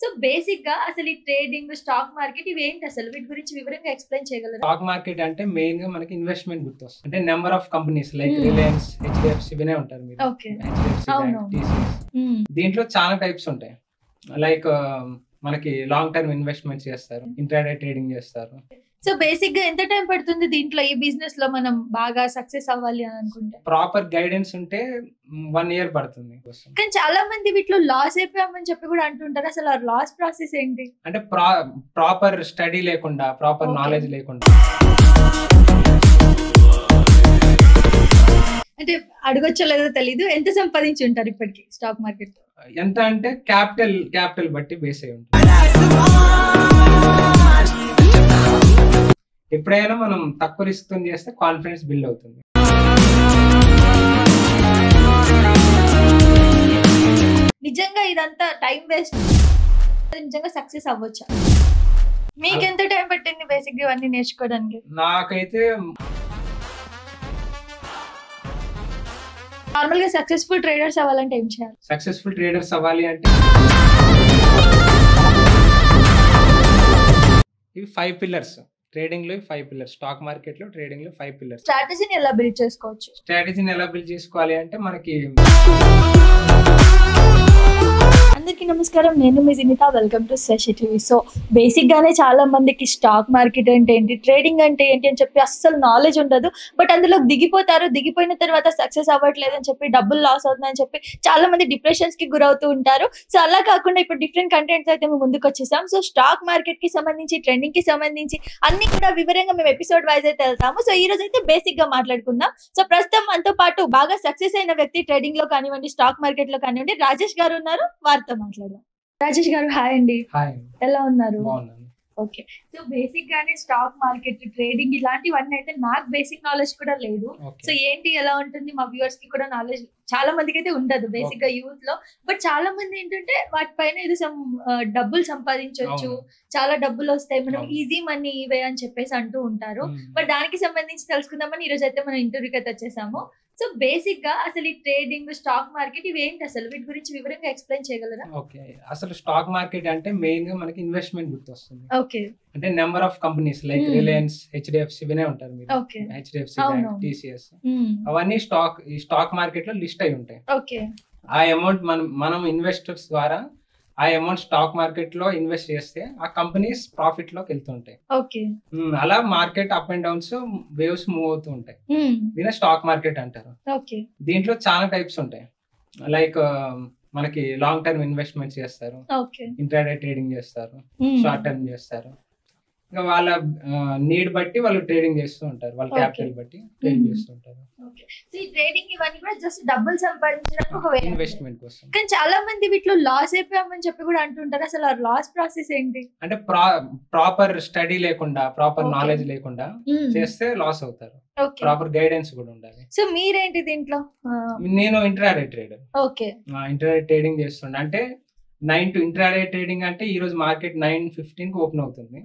So basic గా అసలు ఈ ట్రేడింగ్ స్టాక్ మార్కెట్ ఇవేంటి అసలు వీటి గురించి వివరంగా ఎక్స్ప్లెయిన్ చేయగలరా? స్టాక్ మార్కెట్ అంటే మెయిన్ గా మనకి ఇన్వెస్ట్మెంట్ గుర్తొస్తుంది. అంటే number of companies like Reliance, HDFC వినే ఉంటారు మీరు. ఓకే. HDFC bank, TCS. దీంట్లో చాలా టైప్స్ ఉంటాయి. లైక్ మనకి లాంగ్ టర్మ్ ఇన్వెస్ట్మెంట్స్ చేస్తారు, ఇంట్రాడే ట్రేడింగ్ చేస్తారు. సో బేసిక్ గా ఎంత టైం పడుతుంది దీంట్లో ఈ బిజినెస్ లో మనం బాగా సక్సెస్ అవ్వాలి అని అనుకుంటే? ప్రాపర్ గైడెన్స్ ఉంటే 1 year పడుతుంది. కానీ చాలా మంది వీటిలో లాస్ అయిపోయామని చెప్పి కూడా అంటుంటారు. అసలు ఆ లాస్ ప్రాసెస్ ఏంటి? అంటే ప్రాపర్ స్టడీ లేకుండా, ప్రాపర్ నాలెడ్జ్ లేకుండా. అంటే అడగొచ్చో లేదో తెలీదు, ఎంత సంపాదించి ఉంటారు ఇప్పటికి స్టాక్ మార్కెట్? ఎంత అంటే క్యాపిటల్ బట్టి బేస్ అయి ఉంటుంది. ఎప్పుడైనా మనం తక్కువ రిస్క్ తో చేస్తే కాన్ఫిడెన్స్ బిల్డ్ అవుతుంది. నిజంగా ఇదంతా టైం వేస్ట్, నిజంగా సక్సెస్ అవ్వచ్చా? మీకు ఎంత టైం పట్టింది బేసిక్ ఇవన్నీ నేర్చుకోవడానికి? నాకైతే నార్మల్ గా సక్సెస్ఫుల్ ట్రేడర్స్ అవ్వాలంటే ఏం చేయాలి? సక్సెస్ఫుల్ ట్రేడర్స్ అవ్వాలి అంటే ఇవి 5 pillars. ట్రేడింగ్ లో 5 pillars. స్టాక్ మార్కెట్ లో ట్రేడింగ్ లో 5 pillars. స్ట్రాటజీని ఎలా బిల్డ్ చేసుకోవచ్చు? స్ట్రాటజీని ఎలా బిల్డ్ చేసుకోవాలి అంటే మనకి అందరికీ నమస్కారం, నేను మీ Sunitha. Welcome to Sashi TV. So basic గానే చాలా మందికి స్టాక్ మార్కెట్ అంటే ఏంటి, ట్రేడింగ్ అంటే ఏంటి అని చెప్పి అస్సలు నాలెడ్జ్ ఉండదు. బట్ అందులో దిగిపోతారు, దిగిపోయిన తర్వాత సక్సెస్ అవ్వట్లేదు అని చెప్పి, డబ్బులు లాస్ అవుతుందని చెప్పి చాలా మంది డిప్రెషన్స్ కి గురవుతూ ఉంటారు. సో అలా కాకుండా ఇప్పుడు డిఫరెంట్ కంటెంట్స్ అయితే మేము ముందుకు వచ్చేసాం. సో స్టాక్ మార్కెట్ కి సంబంధించి, ట్రెండింగ్ కి సంబంధించి అన్ని కూడా వివరంగా మేము ఎపిసోడ్ వైజ్ అయితే వెళ్తాము. సో ఈ రోజు అయితే బేసిక్ గా మాట్లాడుకుందాం. సో ప్రస్తుతం మనతో పాటు బాగా సక్సెస్ అయిన వ్యక్తి ట్రేడింగ్ లో కానివ్వండి, స్టాక్ మార్కెట్ లో కానివ్వండి, రాజేష్ గారు ఉన్నారు. వారితో మాట్లాడదాం. రాజేష్ గారు హాయ్ అండి. హాయ్, ఎలా ఉన్నారు? బాగున్నాను. ఓకే. సో బేసిక్ గానే స్టాక్ మార్కెట్, ట్రేడింగ్ ఇలాంటివన్నీ అయితే నాకు బేసిక్ నాలెడ్జ్ కూడా లేదు. సో ఏంటి, ఎలా ఉంటుంది, మా వ్యూవర్స్ కి కూడా నాలెడ్జ్ చాలా మందికి అయితే ఉండదు బేసిక్ గా యూత్ లో. బట్ చాలా మంది ఏంటంటే వాటిపైన ఏదో డబ్బులు సంపాదించవచ్చు, చాలా డబ్బులు వస్తాయి, మనం ఈజీ మనీ ఇవే అని చెప్పేసి అంటూ ఉంటారు. బట్ దానికి సంబంధించి తెలుసుకుందామని ఈ రోజు అయితే మనం ఇంటర్వ్యూకి అయితే వచ్చేసాము. సో బేసిక్ గా అసలు ఈ ట్రేడింగ్ స్టాక్ మార్కెట్ ఇవేంటి అసలు వీటి గురించి వివరంగా ఎక్స్ప్లెయిన్ చేయగలరా? ఓకే. అసలు స్టాక్ మార్కెట్ అంటే మెయిన్ గా మనకి ఇన్వెస్ట్మెంట్ గుర్తొస్తుంది. ఓకే. అంటే number of companies like Reliance, HDFC వినే ఉంటారు మీరు. హెచ్డిఎఫ్సి బ్యాంక్, టీసీఎస్ అవన్నీ ఈ స్టాక్ మార్కెట్ లో లిస్ట్ అయి ఉంటాయి. ఓకే. ఆ అమౌంట్ మనం ఇన్వెస్టర్స్ ద్వారా ఆ అమౌంట్ స్టాక్ మార్కెట్ లో ఇన్వెస్ట్ చేస్తే ఆ కంపెనీస్ ప్రాఫిట్ లోకి వెళ్తుంటాయి. ఓకే. అలా market up and downs, waves move అవుతూ ఉంటాయి. దీని స్టాక్ మార్కెట్ అంటారు. ఓకే. దీంట్లో చాలా టైప్స్ ఉంటాయి. లైక్ మనకి లాంగ్ టర్మ్ ఇన్వెస్ట్మెంట్స్ చేస్తారు, ఇంట్రాడే ట్రేడింగ్ చేస్తారు, షార్ట్ టర్మ్ చేస్తారు. ఇంకా వాళ్ళ నీడ్ బట్టి వాళ్ళు ట్రేడింగ్ చేస్తూ ఉంటారు, వాళ్ళ క్యాపిటల్ బట్టి ట్రేడింగ్ చేస్తూ ఉంటారు. ట్రేడింగ్ ఇవన్నీ కూడా జస్ట్ డబ్బులు సంపాదించడానికి ఒక ఇన్వెస్ట్మెంట్ కోసం. కానీ చాలా మంది వీటిలో లాస్ అయిపోయామని చెప్పి కూడా అంటుంటారు. అసలు ఆ లాస్ ప్రాసెస్ ఏంటి? అంటే ప్రాపర్ స్టడీ లేకుండా, ప్రాపర్ నాలెడ్జ్ లేకుండా చేస్తే లాస్ అవుతారు. ప్రాపర్ గైడెన్స్ కూడా ఉండాలి. సో మీరేంటి దీంట్లో? నేను intraday trader. Okay. Intraday trading చేస్తుండే. అంటే 9 to ఇంట్రాడే ట్రేడింగ్ అంటే ఈ రోజు మార్కెట్ 9:15 కి ఓపెన్ అవుతుంది.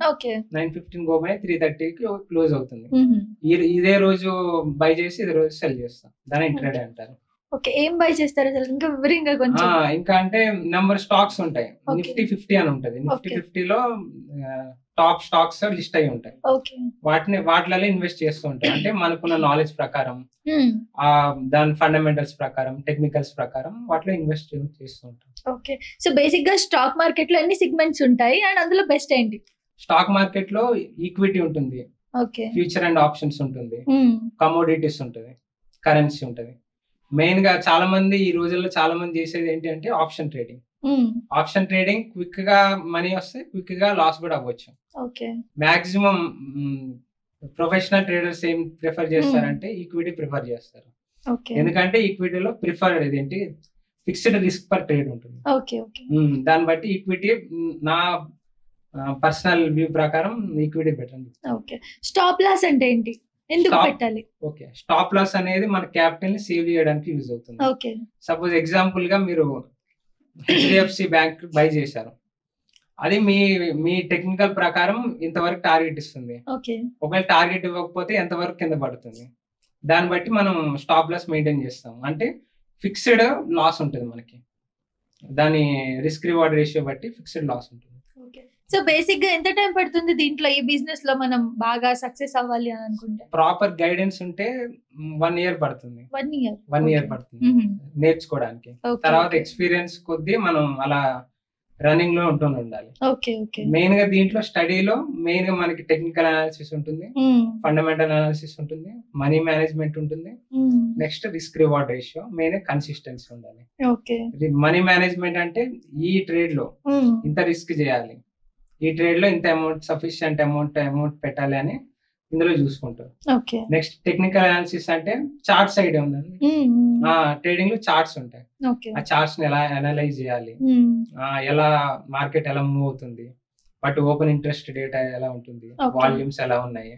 9:15 ఓపెన్ అయ్యి 3:30కి క్లోజ్ అవుతుంది. ఇదే రోజు బై చేసి ఇదే రోజు సెల్ చేస్తాం. దాని ఇంట్రాడే అంటారు. ఓకే. ఏం బై చేస్తారు అసలు ఇంకా వివరంగా కొంచెం? ఇంకా అంటే నెంబర్ స్టాక్స్ ఉంటాయి. నిఫ్టీ 50 అని ఉంటది. నిఫ్టీ 50లో టాప్ స్టాక్స్ లిస్ట్ అయి ఉంటాయి. వాటిలో ఇన్వెస్ట్ చేస్తూ ఉంటాయి. అంటే మనకున్న నాలెడ్జ్ ప్రకారం, దాని ఫండమెంటల్స్ ప్రకారం, టెక్నికల్స్ ప్రకారం వాటిలో ఇన్వెస్ట్ చేస్తూ ఉంటాం. ఓకే. సో బేసిక్ గా స్టాక్ మార్కెట్ లో ఎన్ని సెగ్మెంట్స్ ఉంటాయి అండ్ అందులో బెస్ట్ ఏంటి? స్టాక్ మార్కెట్ లో ఈక్విటీ ఉంటుంది, ఫ్యూచర్ అండ్ ఆప్షన్స్ ఉంటుంది, కమోడిటీస్ ఉంటుంది, కరెన్సీ ఉంటుంది. మెయిన్ గా చాలా మంది ఈ రోజుల్లో చాలా మంది చేసేది ఏంటి అంటే option trading. Option trading quick గా మనీ వస్తే క్విక్ గా లాస్ కూడా అవ్వచ్చు. మాక్సిమం ప్రొఫెషనల్ ట్రేడర్స్ ఏం ప్రిఫర్ చేస్తారంటే ఈక్విటీ ప్రిఫర్ చేస్తారు. ఎందుకంటే ఈక్విటీలో ప్రిఫర్ ఏంటి, ఫిక్స్డ్ రిస్క్ పర్ ట్రేడ్ ఉంటుంది. దాన్ని బట్టి ఈక్విటీ, నా పర్సనల్ వ్యూ ప్రకారం ఈక్విటీ బెటర్. స్టాప్ లాస్ అంటే ఏంటి, ఎందుకు పెట్టాలి? ఓకే. స్టాప్ లాస్ అనేది మన క్యాపిటల్ ని సేవ్ చేయడానికి యూజ్ అవుతుంది. సపోజ్ ఎగ్జాంపుల్ గా మీరు హెచ్డిఎఫ్సి బ్యాంక్ బై చేశారు, అది మీ టెక్నికల్ ప్రకారం ఇంతవరకు టార్గెట్ ఇస్తుంది. ఒకవేళ టార్గెట్ ఇవ్వకపోతే ఎంతవరకు కింద పడుతుంది, దాన్ని బట్టి మనం స్టాప్ లాస్ మెయింటైన్ చేస్తాం. అంటే ఫిక్స్డ్ లాస్ ఉంటుంది మనకి. దాని రిస్క్ రివార్డ్ రేషియో బట్టి ఫిక్స్డ్ లాస్ ఉంటుంది. సో బేసిక్ గా ఎంత టైం పడుతుంది దీంట్లో, ఈ బిజినెస్ లో మనం బాగా సక్సెస్ అవ్వాలి అని అనుకుంటే? ప్రాపర్ గైడెన్స్ ఉంటే 1 year పడుతుంది. 1 year పడుతుంది నేర్చుకోవడానికి. తర్వాత ఎక్స్పీరియన్స్ కొద్దీ మనం అలా రన్నింగ్ లో ఉండాలి. మెయిన్ గా దీంట్లో స్టడీలో మెయిన్ గా మనకి టెక్నికల్ అనాలిసిస్ ఉంటుంది, ఫండమెంటల్ అనాలిసిస్ ఉంటుంది, మనీ మేనేజ్మెంట్ ఉంటుంది, next risk reward ratio, main consistency ఉండాలి. మనీ మేనేజ్మెంట్ అంటే ఈ ట్రేడ్ లో ఇంత రిస్క్ చేయాలి, ఈ ట్రేడ్ లో ఇంత అమౌంట్ సఫిషియంట్ అమౌంట్ పెట్టాలి అని ఇందులో చూసుకుంటారు. నెక్స్ట్ టెక్నికల్ అనాలిసిస్ అంటే చార్ట్స్ ఐడియా ఉందండి. ట్రేడింగ్ లో చార్ట్స్ ఉంటాయి, ఆ చార్ట్స్ ని ఎలా అనలైజ్ చేయాలి, ఎలా మార్కెట్ ఎలా మూవ్ అవుతుంది, వాటి ఓపెన్ ఇంట్రెస్ట్ డేటా ఎలా ఉంటుంది, వాల్యూమ్స్ ఎలా ఉన్నాయి,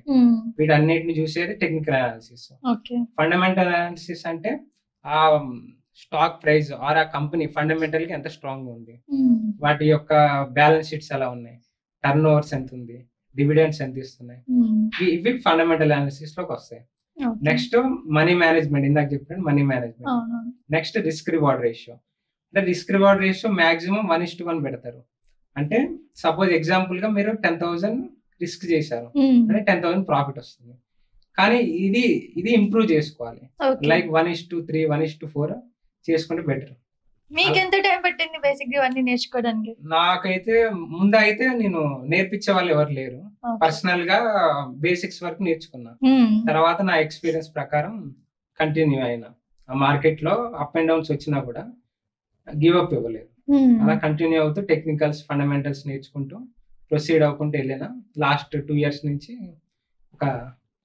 వీటన్నిటిని చూసేది టెక్నికల్ అనాలిసిస్. ఫండమెంటల్ అనాలిసిస్ అంటే ఆ స్టాక్ ప్రైస్ ఆర్ ఆ కంపెనీ ఫండమెంటల్ గా ఎంత స్ట్రాంగ్ ఉంది, వాటి యొక్క బ్యాలెన్స్ షీట్స్ ఎలా ఉన్నాయి, టర్న్ ఓవర్స్ ఎంత ఉంది, డివిడెండ్స్ ఎంత ఇస్తున్నాయి, ఇవి ఫండమెంటల్ అనాలిసిస్ లోకి వస్తాయి. నెక్స్ట్ మనీ మేనేజ్మెంట్, ఇందాక చెప్పినట్టు money management. Next risk reward ratio, అంటే రిస్క్ రివార్డ్ రేషియో మాక్సిమం 1:1 పెడతారు. అంటే సపోజ్ ఎగ్జాంపుల్ గా మీరు 10,000 రిస్క్ చేశారు అంటే 10,000 ప్రాఫిట్ వస్తుంది. కానీ ఇది ఇంప్రూవ్ చేసుకోవాలి, లైక్ 1:3, 1:4 చేసుకుంటే బెటర్. మీకు ఎంత టైం పట్టింది బేసిక్ గా అన్ని నేర్చుకోవడానికి? నాకైతే ముందైతే నేను నేర్పించే వాళ్ళు ఎవరు లేరు, పర్సనల్ గా బేసిక్స్ వరకు నేర్చుకున్నా. తర్వాత నా ఎక్స్పీరియన్స్ ప్రకారం కంటిన్యూ అయినా, ఆ మార్కెట్ లో అప్ అండ్ డౌన్స్ వచ్చినా కూడా గివ్ అప్ ఇవ్వలేదు, అలా కంటిన్యూ అవుతూ టెక్నికల్స్ ఫండమెంటల్స్ నేర్చుకుంటూ ప్రొసీడ్ అవ్వకుంటూ వెళ్ళినా లాస్ట్ 2 years నుంచి ఒక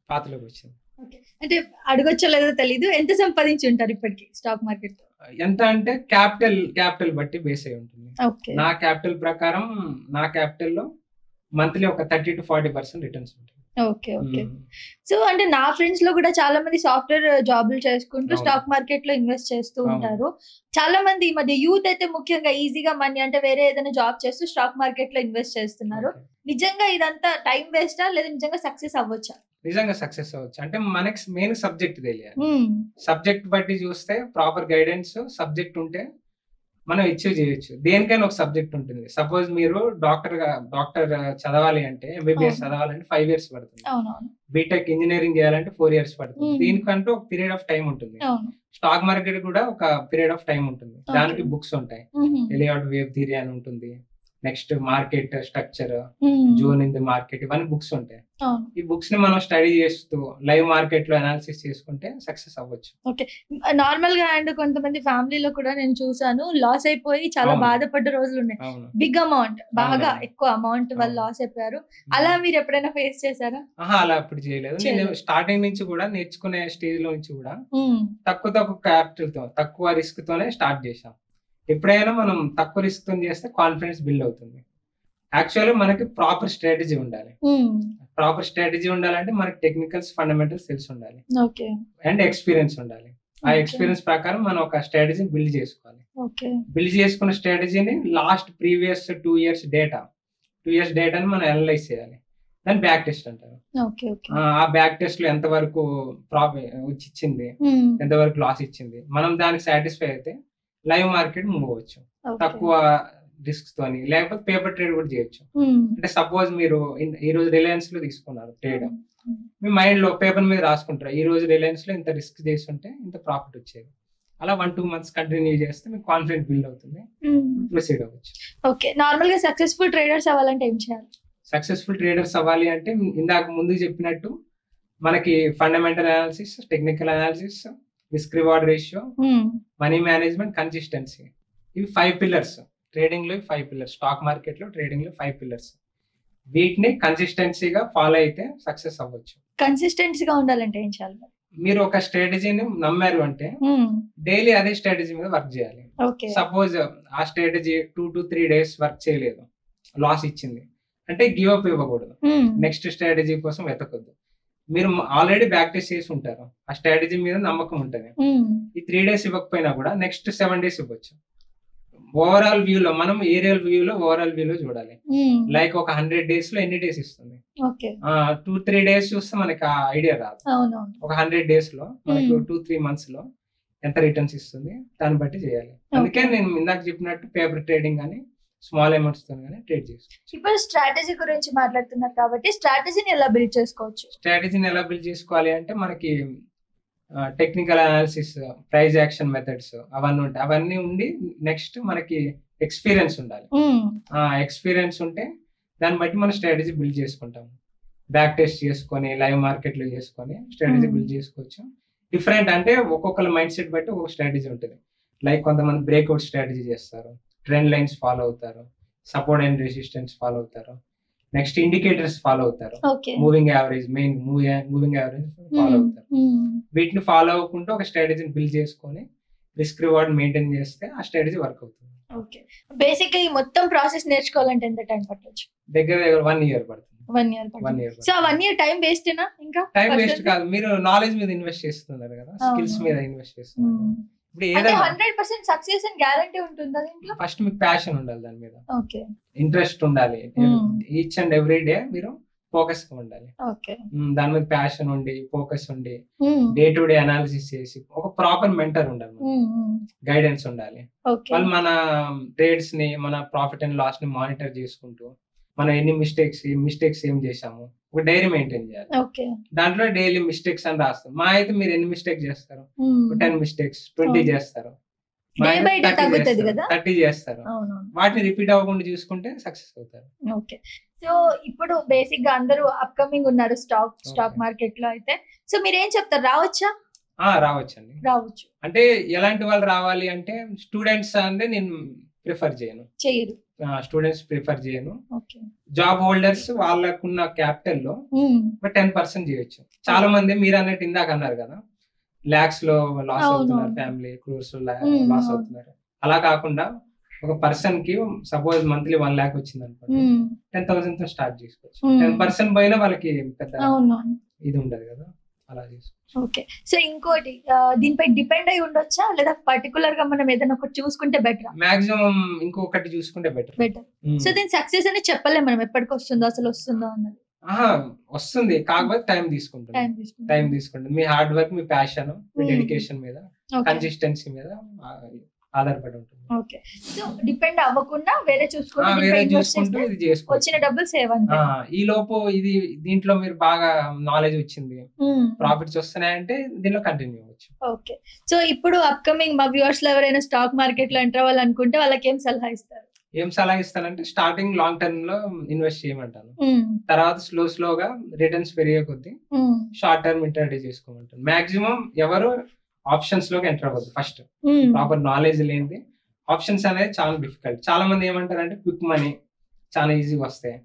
పాతలోకి వచ్చింది. అంటే అడగొచ్చలేదో తెలీదు, ఎంత సంపాదించి ఉంటారు ఇప్పటికి స్టాక్ మార్కెట్? ఎంత అంటే క్యాపిటల్ బట్టి బేస్ అయి ఉంటుంది. నా క్యాపిటల్ ప్రకారం నా క్యాపిటల్ లో మంత్లీ ఒక 30 to 40% రిటర్న్స్ ఉంటాయి. సో అంటే నా ఫ్రెండ్స్ లో కూడా చాలా మంది సాఫ్ట్వేర్ జాబులు చేసుకుంటూ స్టాక్ మార్కెట్ లో ఇన్వెస్ట్ చేస్తూ ఉంటారు. చాలా మంది ఈ మధ్య యూత్ అయితే ముఖ్యంగా ఈజీగా మనీ అంటే వేరే ఏదైనా జాబ్ చేస్తూ స్టాక్ మార్కెట్ లో ఇన్వెస్ట్ చేస్తున్నారు. నిజంగా ఇదంతా టైం వేస్టా లేదా నిజంగా సక్సెస్ అవ్వచ్చా? నిజంగా సక్సెస్ అవ్వచ్చు. అంటే మనకి మెయిన్ సబ్జెక్ట్ తెలియాలి. సబ్జెక్ట్ బట్టి చూస్తే ప్రాపర్ గైడెన్స్ సబ్జెక్ట్ ఉంటే మనం అచీవ్ చేయొచ్చు. దేనికైనా ఒక సబ్జెక్ట్ ఉంటుంది. సపోజ్ మీరు డాక్టర్ చదవాలి అంటే MBBS చదవాలంటే 5 years పడుతుంది. బీటెక్ ఇంజనీరింగ్ చేయాలంటే 4 years పడుతుంది. దీనికంటూ ఒక పీరియడ్ ఆఫ్ టైం ఉంటుంది. స్టాక్ మార్కెట్ కూడా ఒక పీరియడ్ ఆఫ్ టైం ఉంటుంది. దానికి బుక్స్ ఉంటాయి. ఎలియాట్ వేవ్ థియరీ అని ఉంటుంది. Next market structure, zone in the market, ఇవన్నీ బుక్స్ ఉంటాయి. ఈ బుక్స్ ని మనం స్టడీ చేస్తూ లైవ్ మార్కెట్ లో అనాలిసిస్ చేసుకుంటే సక్సెస్ అవ్వచ్చు. ఓకే, నార్మల్ గా అండ్ కొంతమంది ఫ్యామిలీలో కూడా నేను చూసాను లాస్ అయిపోయి చాలా బాధపడ్డ రోజులు ఉన్నాయి. బిగ్ అమౌంట్, బాగా ఎక్కువ అమౌంట్ వాళ్ళు లాస్ అయిపోయారు. అలా మీరు ఎప్పుడైనా ఫేస్ చేశారా? అలా అప్పుడు చేయలేదు. నేను స్టార్టింగ్ నుంచి కూడా నేర్చుకునే స్టేజ్ లో నుంచి కూడా తక్కువ క్యాపిటల్ తో తక్కువ రిస్క్ తోనే స్టార్ట్ చేశాం. ఎప్పుడైనా మనం తక్కువ రిస్క్ తో చేస్తే కాన్ఫిడెన్స్ బిల్డ్ అవుతుంది. యాక్చువల్లీ మనకి ప్రాపర్ స్ట్రాటజీ ఉండాలి. ప్రాపర్ స్ట్రాటజీ ఉండాలంటే మనకి టెక్నికల్స్ ఫండమెంటల్స్ తెలిసి ఉండాలి అండ్ ఎక్స్పీరియన్స్ ఉండాలి. ఆ ఎక్స్పీరియన్స్ ప్రకారం మనం ఒక స్ట్రాటజీని బిల్డ్ చేసుకోవాలి. బిల్డ్ చేసుకున్న స్ట్రాటజీని లాస్ట్ ప్రీవియస్ 2 years డేటాని మనం అనలైజ్ చేయాలి. దాన్ని బ్యాక్ టెస్ట్ అంటారు. ఆ బ్యాక్ టెస్ట్ లో ఎంత వరకు ప్రాఫిట్ ఇచ్చింది, ఎంత వరకు లాస్ ఇచ్చింది, మనం దానికి సాటిస్ఫై అయితే లైవ్ మార్కెట్ మూవ్ అవ్వచ్చు తక్కువ రిస్క్ తోని. లేకపోతే పేపర్ ట్రేడ్ కూడా చేయొచ్చు. అంటే సపోజ్ మీరు ఈ రోజు రిలయన్స్ లో తీసుకున్నారు ట్రేడ్, మీ మైండ్ లో పేపర్ మీద రాసుకుంటారు ఈ రోజు రిలయన్స్ లో ఇంత రిస్క్ చేస్తుంటే ఇంత ప్రాఫిట్ వచ్చేది. అలా 1-2 months కంటిన్యూ చేస్తే మీకు కాన్ఫిడెంట్ బిల్డ్ అవుతుంది, ప్రొసీడ్ అవ్వచ్చు. ఓకే, నార్మల్ గా సక్సెస్ఫుల్ ట్రేడర్స్ అవ్వాలంటే ఏం చేయాలి? సక్సెస్ఫుల్ ట్రేడర్స్ అవ్వాలి అంటే ఇందాక ముందు చెప్పినట్టు మనకి fundamental analysis, technical analysis, risk reward ratio, money management, consistency, ఇవి 5 pillars. ట్రేడింగ్ లో 5 pillars, స్టాక్ మార్కెట్ లో ట్రేడింగ్ లో 5 pillars. వీటిని కన్సిస్టెన్సీగా ఫాలో అయితే సక్సెస్ అవ్వచ్చు. కన్సిస్టెన్సీగా ఉండాలంటే ఏం చేయాలి? మీరు ఒక స్ట్రాటజీని నమ్మారు అంటే డైలీ అదే స్ట్రాటజీ మీద వర్క్ చేయాలి. సపోజ్ ఆ స్ట్రాటజీ 2 to 3 days వర్క్ చేయలేదు, లాస్ ఇచ్చింది అంటే గివ్ అప్ ఇవ్వకూడదు. నెక్స్ట్ స్ట్రాటజీ కోసం వెతకొద్దు. మీరు ఆల్రెడీ బ్యాక్ టెస్ట్ చేసి ఉంటారు, ఆ స్ట్రాటజీ మీద నమ్మకం ఉంటుంది. ఈ 3 days ఇవ్వకపోయినా కూడా నెక్స్ట్ 7 days ఇవ్వచ్చు. ఓవరాల్ వ్యూలో మనం ఏరియల్ వ్యూలో ఓవరాల్ వ్యూలో చూడాలి. లైక్ ఒక 100 days లో ఎన్ని డేస్ ఇస్తుంది, 2-3 days చూస్తే మనకి ఆ ఐడియా రాదు. ఒక 100 days లో మనకి 2-3 months లో ఎంత రిటర్న్స్ ఇస్తుంది దాన్ని బట్టి చేయాలి. అందుకే నేను ఇందాక చెప్పినట్టు పేపర్ ట్రేడింగ్ కానీ స్మాల్ అమౌంట్స్ తో ట్రేడ్ చేసుకోవచ్చు. ఇప్పుడు స్ట్రాటజీ గురించి మాట్లాడుతున్నారు కాబట్టి స్ట్రాటజీని ఎలా బిల్డ్ చేసుకోవచ్చు? స్ట్రాటజీని ఎలా బిల్డ్ చేసుకోవాలి అంటే మనకి technical analysis, price action methods అవన్నీ ఉంటాయి. అవన్నీ ఉండి నెక్స్ట్ మనకి ఎక్స్పీరియన్స్ ఉండాలి. ఎక్స్పీరియన్స్ ఉంటే దాన్ని బట్టి మనం స్ట్రాటజీ బిల్డ్ చేసుకుంటాము. బ్యాక్ టెస్ట్ చేసుకొని లైవ్ మార్కెట్ లో చేసుకొని స్ట్రాటజీ బిల్డ్ చేసుకోవచ్చు. డిఫరెంట్ అంటే ఒక్కొక్కరి మైండ్ సెట్ బట్టి ఒక్కొక్క స్ట్రాటజీ ఉంటుంది. లైక్ కొంతమంది బ్రేక్అవుట్ స్ట్రాటజీ చేస్తారు, ట్రెండ్ లైన్స్ ఫాలో అవుతారు, సపోర్ట్ అండ్ రెసిస్టెన్స్ ఫాలో అవుతారు, నెక్స్ట్ ఇండికేటర్స్ ఫాలో అవుతారు, moving average, main moving average follow అవుతారు. వీటిని ఫాలో అవ్వకుండా ఒక స్ట్రాటజీని బిల్డ్ చేసుకొని రిస్క్ రివార్డ్ మెయింటైన్ చేస్తే ఆ స్ట్రాటజీ వర్క్ అవుతుంది. బేసిక్ గా ఈ మొత్తం ప్రాసెస్ నేర్చుకోవాలంటే ఎంత టైం పట్టొచ్చు? దగ్గర 1 year పడుతుంది. 1 year. సో 1 year టైం వేస్టేనా? ఇంకా టైం వేస్ట్ కాదు, మీరు నాలెడ్జ్ మీద ఇన్వెస్ట్ చేస్తున్నారు కదా, స్కిల్స్ మీద ఇన్వెస్ట్ చేస్తున్నారు. ఇప్పుడు ఏదైనా 100% సక్సెస్ అండ్ గ్యారంటీ ఉంటుందా దీంట్లో? ఫస్ట్ మీకు ప్యాషన్ ఉండాలి, దాని మీద ఓకే ఇంట్రెస్ట్ ఉండాలి. ఈచ్ అండ్ ఎవ్రీ డే మీరు ఫోకస్ గా ఉండాలి. దాని మీద ప్యాషన్ ఉండి ఫోకస్ ఉండి డే టు డే అనాలిసిస్ చేసి ఒక ప్రాపర్ మెంటర్ ఉండాలి, గైడెన్స్ ఉండాలి. వాళ్ళు మన ట్రేడ్స్ ని, మన ప్రాఫిట్ అండ్ లాస్ ని మానిటర్ చేసుకుంటూ మనం ఎన్ని మిస్టేక్స్ ఏం చేసాము ఒక డైరీ మెయింటైన్ చేయాలి. దాంట్లో డైలీ మిస్టేక్స్ అని రాస్తాం. మా అయితే మీరు ఎన్ని మిస్టేక్స్ చేస్తారు? 10 mistakes, 20 చేస్తారు, 30 చేస్తారు. వాటిని రిపీట్ అవ్వకుండా చూసుకుంటే సక్సెస్ అవుతారు. ఓకే. సో ఇప్పుడు బేసిక్ గా అందరూ అప్కమింగ్ ఉన్నారు స్టాక్ మార్కెట్ లో అయితే. సో మీరు ఏం చెప్తారు, రావచ్చా? రావచ్చండి, రావచ్చు. అంటే ఎలాంటి వాళ్ళు రావాలి అంటే స్టూడెంట్స్ అంటే నేను ప్రిఫర్ చేయను. స్టూడెంట్స్ ప్రిఫర్ చేయను. జాబ్ హోల్డర్స్ వాళ్ళకున్న క్యాపిటల్ లో 10% చేయొచ్చు. చాలా మంది మీరు అన్నట్టు ఇందాక అన్నారు కదా, లాక్స్ లో లాస్ అవుతున్నారు, ఫ్యామిలీ క్రోర్స్ లో లాస్ అవుతున్నారు. అలా కాకుండా ఒక పర్సన్ కి సపోజ్ మంత్లీ 1 lakh వచ్చింది అనుకోండి, 10,000 తో స్టార్ట్ చేసుకోవచ్చు. 10% పోయినా వాళ్ళకి పెద్ద ఇది ఉండదు కదా, అలా చేసుకోవచ్చు. ఓకే. సో ఇంకోటి, దీనిపై డిపెండ్ అయి ఉండొచ్చా లేదా పర్టికులర్ గా మనం ఏదైనా ఒకటి చూసుకుంటే బెటర్? మాక్సిమం ఇంకొకటి చూసుకుంటే బెటర్. సో దీని సక్సెస్ అని చెప్పలేం మనం, ఎప్పటికి వస్తుందో అసలు వస్తుందో అన్నది. వస్తుంది, కాకపోతే టైం తీసుకుంటుంది. మీ హార్డ్ వర్క్, మీ ప్యాషన్, మీ డెడికేషన్ మీద, కన్సిస్టెన్సీ మీద ఆధారపడి ఉంటుంది. ఓకే. సో డిపెండ్ అవ్వకుండా వేరే చూసుకుంటూ ఇది చేసుకోవచ్చు, వచ్చిన డబ్బులు సేవ్ అంటే. ఈ లోపు ఇది దీంట్లో మీరు బాగా నాలెడ్జ్ వచ్చింది, ప్రాఫిట్స్ వస్తున్నాయంటే దీనిలో కంటిన్యూ అవ్వచ్చు. ఓకే. సో ఇప్పుడు అప్కమింగ్ మా వ్యూవర్స్ లో ఎవరైనా స్టాక్ మార్కెట్ లో ఎంటర్ అవ్వాలనుకుంటే వాళ్ళకి ఏం సలహా ఇస్తారు? ఏం సలహా ఇస్తానంటే స్టార్టింగ్ లాంగ్ టర్మ్ లో ఇన్వెస్ట్ చేయమంటాను. తర్వాత స్లోగా రిటర్న్స్ పెరిగే కొద్దీ షార్ట్ టర్మ్ ఇంట్రాడే చేసుకోమంటాను. మాక్సిమం ఎవరు ఆప్షన్స్ లోకి ఎంటర్ అవ్వద్దు. ఫస్ట్ ప్రాపర్ నాలెడ్జ్ లేనిది ఆప్షన్స్ అనేది చాలా డిఫికల్ట్. చాలా మంది ఏమంటారు అంటే క్విక్ మనీ చాలా ఈజీగా వస్తాయి,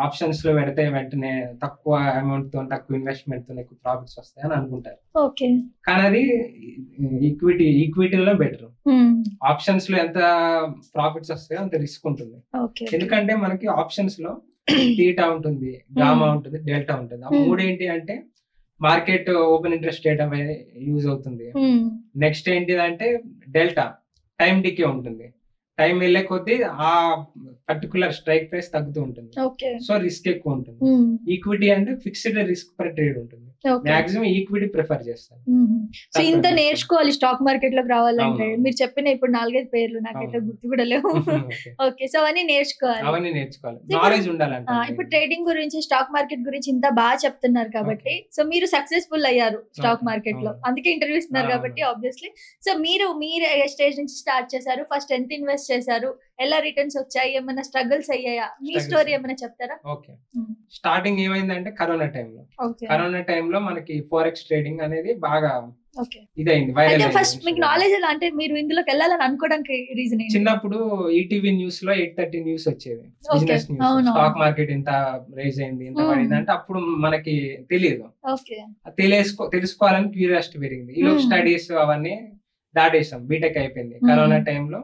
ఆప్షన్స్ లో పెడితే వెంటనే తక్కువ అమౌంట్ తో, తక్కువ ఇన్వెస్ట్మెంట్ తో ఎక్కువ ప్రాఫిట్స్ వస్తాయి అని అనుకుంటారు. కానీ అది ఈక్విటీలో బెటర్. ఆప్షన్స్ లో ఎంత ప్రాఫిట్స్ వస్తాయో అంత రిస్క్ ఉంటుంది. ఎందుకంటే మనకి ఆప్షన్స్ లో థీటా ఉంటుంది, గామా ఉంటుంది, డెల్టా ఉంటుంది. ఆ మూడేంటి అంటే market open interest rate use అవుతుంది. నెక్స్ట్ ఏంటిదంటే డెల్టా టైం డికే ఉంటుంది. టైం వెళ్ళే కొద్దీ ఆ పర్టికులర్ స్ట్రైక్ ప్రైస్ తగ్గుతూ ఉంటుంది, సో రిస్క్ ఎక్కువ ఉంటుంది. ఈక్విటీ అంటే ఫిక్స్డ్ రిస్క్ పర్ ట్రేడ్ ఉంటుంది. మాక్సిమం ఈక్విటీ ప్రిఫర్ చేస్తాను. సో ఇంత నేర్చుకోవాలి స్టాక్ మార్కెట్ లోకి రావాలంటే. మీరు చెప్పిన ఇప్పుడు 4-5 పేర్లు నాకైతే గుర్తు కూడా లేవు. ఓకే. సో అవన్నీ నేర్చుకోవాలి, నాలెడ్జ్ ఉండాలంటే. ఇప్పుడు ట్రేడింగ్ గురించి, స్టాక్ మార్కెట్ గురించి ఇంత బాగా చెప్తున్నారు కాబట్టి, సో మీరు సక్సెస్ఫుల్ అయ్యారు స్టాక్ మార్కెట్ లో, అందుకే ఇంటర్వ్యూ ఇస్తున్నారు కాబట్టి ఆబ్వియస్లీ. సో మీరు స్టేజ్ నుంచి స్టార్ట్ చేశారు, ఫస్ట్ ఎంత ఇన్వెస్ట్ చేశారు, ఎలా రిటర్న్స్ వచ్చాయి, ఏమైనా స్ట్రగుల్స్ అయ్యాయా, మీ స్టోరీ ఏమైనా చెప్తారా? ఓకే. స్టార్టింగ్ ఏమైందంటే కరోనా టైంలో మనకి ఫోరెక్స్ ట్రేడింగ్ అనేది బాగా ఇదైంది, వైరల్ అయింది. ఫస్ట్ మీకు నాలెడ్జ్ ఎలా అంటే మీరు ఇందులోకి వెళ్ళాలని అనుకోవడానికి రీజన్ ఏంటి? చిన్నప్పుడు ఈటీవీ న్యూస్ లో 8:30 న్యూస్ వచ్చేది, బిజినెస్ న్యూస్, స్టాక్ మార్కెట్ ఇంత రైజ్ అయింది, ఇంత పడింది అంటే అప్పుడు మనకి తెలియదు. తెలుసుకోవాలని క్యూరియాసిటీ పెరిగింది. ఈ లోపు స్టడీస్ అవన్నీ దాటేసాం, బీటెక్ అయిపోయింది. కరోనా టైంలో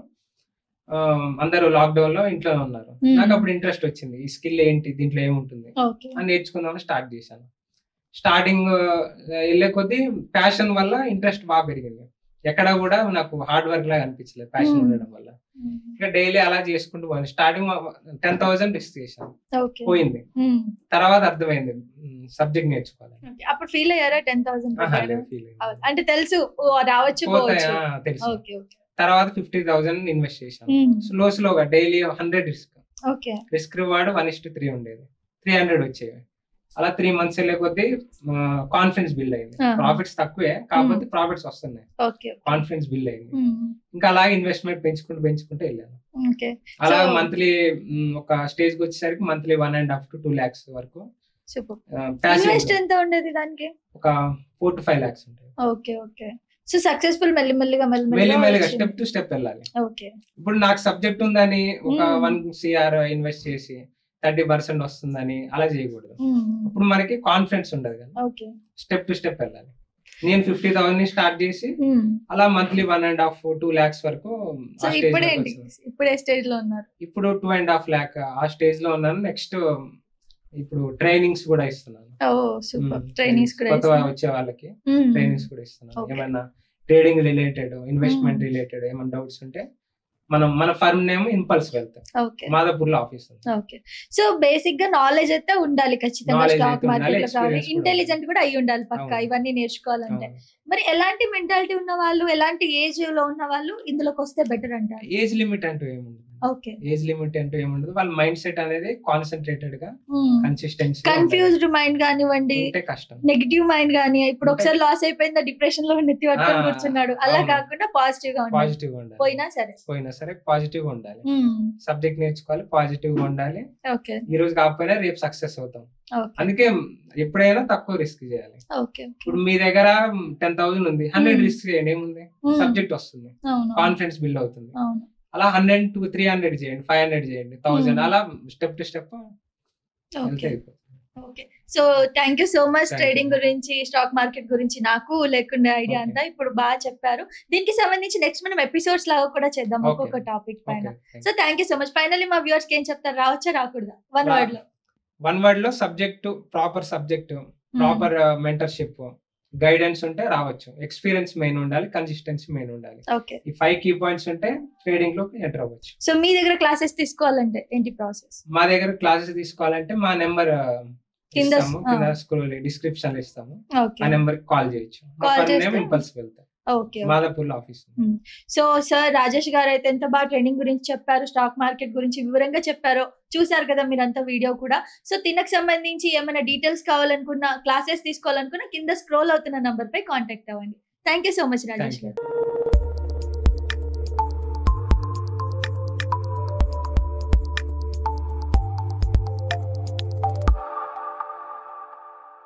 అందరూ లాక్డౌన్ లో ఇంట్లో ఉన్నారు. నాకు అప్పుడు ఇంట్రెస్ట్ వచ్చింది, ఈ స్కిల్ ఏంటి, దీంట్లో ఏముంటుంది అని నేర్చుకుందామని స్టార్ట్ చేశాను. స్టార్టింగ్ వెళ్ళే కొద్దీ ప్యాషన్ వల్ల ఇంట్రెస్ట్ బాగా పెరిగింది. ఎక్కడ కూడా నాకు హార్డ్ వర్క్ లాగా అనిపించలేదు ప్యాషన్ ఉండడం వల్ల. ఇంకా డైలీ అలా చేసుకుంటూ పోయింది. స్టార్టింగ్ 10,000 రిస్క్ చేశాను, పోయింది. తర్వాత అర్థమైంది సబ్జెక్ట్ నేర్చుకోవాలి. అప్పుడు ఫీల్ అయ్యారా 10,000? ఫీల్ అంటే తెలుసు రావచ్చు తెలుసు. తర్వాత 50,000 ఇన్వెస్ట్ చేశాను. స్లోగా డైలీ 100 రిస్క్ రివార్డ్ 1:3 ఉండేది, 300 వచ్చేవి. అలా 3 months వెళ్ళే కాన్ఫిడెన్స్ బిల్డ్ అయింది. ప్రాఫిట్స్ తక్కువే కాకపోతే ప్రాఫిట్స్ వస్తున్నాయి, కాన్ఫిడెన్స్ బిల్డ్ అయింది. ఇంకా అలా ఇన్వెస్ట్మెంట్ పెంచుకుంటూ వెళ్ళాను. అలా మంత్లీ ఒక స్టేజ్ కి వచ్చేసరికి మంత్లీ 1.5 to 2 lakhs వరకు. ఎంత ఉండేది దానికి? ఒక 4 to 5 lakhs ఉంటుంది. ఓకే. సో సక్సెస్ఫుల్ మెల్లిమెల్లిగా స్టెప్ టు స్టెప్ వెళ్ళాలి. ఇప్పుడు నాకు సబ్జెక్ట్ ఉందని ఒక 1 crore ఇన్వెస్ట్ చేసి 30% వస్తుందని అలా చేయకూడదు. ఇప్పుడు మనకి కాన్ఫిడెన్స్ ఉండదు కదా. స్టెప్ టు స్టెప్ వెళ్ళాలి. నేను 50,000 స్టార్ట్ చేసి అలా మంత్లీ 1.5 2 lakhs వరకు. ఇప్పుడు స్టేజ్ లో ఉన్నారు? ఇప్పుడు 2.5 lakh ఆ స్టేజ్ లో ఉన్నాను. నెక్స్ట్ ఇప్పుడు ట్రైనింగ్స్ కూడా ఇస్తున్నాను. కొత్తగా వచ్చే వాళ్ళకి ట్రైనింగ్స్ కూడా ఇస్తున్నాను. ఏమైనా ట్రేడింగ్ రిలేటెడ్, ఇన్వెస్ట్మెంట్ రిలేటెడ్ ఏమైనా డౌట్స్ ఉంటే మన firm name impulse wealth, Madhapur లో ఆఫీస్. సో బేసిక్ గా నాలెడ్జ్ అయితే ఉండాలి ఖచ్చితంగా. స్టాక్ మార్కెట్ లో ఇంటెలిజెంట్ కూడా అయి ఉండాలి పక్కా ఇవన్నీ నేర్చుకోవాలంటే. మరి ఎలాంటి మెంటాలిటీ ఉన్న వాళ్ళు, ఎలాంటి ఏజ్ లో ఉన్న వాళ్ళు ఇందులోకి వస్తే బెటర్ అంటారు? ఏజ్ లిమిట్ అంటూ ఏముండదు. ఏజ్ లిమిట్ అంటూ ఏముండదు. వాళ్ళ మైండ్ సెట్ అనేది కాన్సన్ట్రేటెడ్ గా, కన్సిస్టెన్సీ. కన్ఫ్యూజ్డ్ మైండ్ కానివ్వండి, కష్టం. నెగిటివ్ మైండ్ గానీ, ఇప్పుడు ఒకసారి లాస్ అయిపోయింది డిప్రెషన్ లో నెత్తి పట్టుకొని కూర్చున్నాడు, అలా కాకుండా పాజిటివ్ గా ఉండాలి. పోయినా సరే పాజిటివ్ గా ఉండాలి. సబ్జెక్ట్ నేర్చుకోవాలి, పాజిటివ్ గా ఉండాలి. ఈ రోజు కాకపోయినా రేపు సక్సెస్ అవుతాం. అందుకే ఎప్పుడైనా తక్కువ రిస్క్ చేయాలి. ఇప్పుడు మీ దగ్గర 10,000 ఉంది, 100 రిస్క్ చేయండి, ఏముంది? సబ్జెక్ట్ వస్తుంది, కాన్ఫిడెన్స్ బిల్డ్ అవుతుంది. అలా 100 to 300 చేయండి, 500 చేయండి, 1000, అలా step to step. So thank you so much. Trading గురించి, స్టాక్ మార్కెట్ గురించి నాకు లేకుండా ఐడియా అంతా ఇప్పుడు బాగా చెప్పారు. దీనికి సంబంధించి నెక్స్ట్ మనం ఎపిసోడ్స్ లాగా కూడా చేద్దాం ఒక్కొక్క టాపిక్ పైన. So thank you so much. Finally మా వ్యూవర్స్ కి ఏం చెప్తారు? రావచ్చా రాకూడదా? వన్ వర్డ్ లో subject, proper subject, proper mentorship, guidance ఉంటే రావచ్చు. ఎక్స్పీరియన్స్ మెయిన్ ఉండాలి, కన్సిస్టెన్సీ మెయిన్ ఉండాలి. ఈ 5 key points ఉంటే ట్రేడింగ్ లో ఎంటర్ అవ్వచ్చు. సో మీ దగ్గర క్లాసెస్ తీసుకోవాలంటే ఏంటి ప్రాసెస్? మా దగ్గర క్లాసెస్ తీసుకోవాలంటే మా నెంబర్ కింద స్క్రోల్ డిస్క్రిప్షన్ లో ఇస్తాము, ఆ నెంబర్ కి కాల్ చేయొచ్చు. ఇంపల్స్ వెళ్తాం, మాదాపూర్ లో ఆఫీస్. సో సార్ రాజేష్ గారు అయితే ఎంత బాగా ట్రేడింగ్ గురించి చెప్పారు, స్టాక్ మార్కెట్ గురించి వివరంగా చెప్పారు. చూసారు కదా మీరంతా వీడియో కూడా. సో దీనికి సంబంధించి ఏమైనా డీటెయిల్స్ కావాలనుకున్నా, క్లాసెస్ తీసుకోవాలనుకున్నా కింద స్క్రోల్ అవుతున్న నంబర్ పై కాంటాక్ట్ అవ్వండి. Thank you so much Rajesh గారు.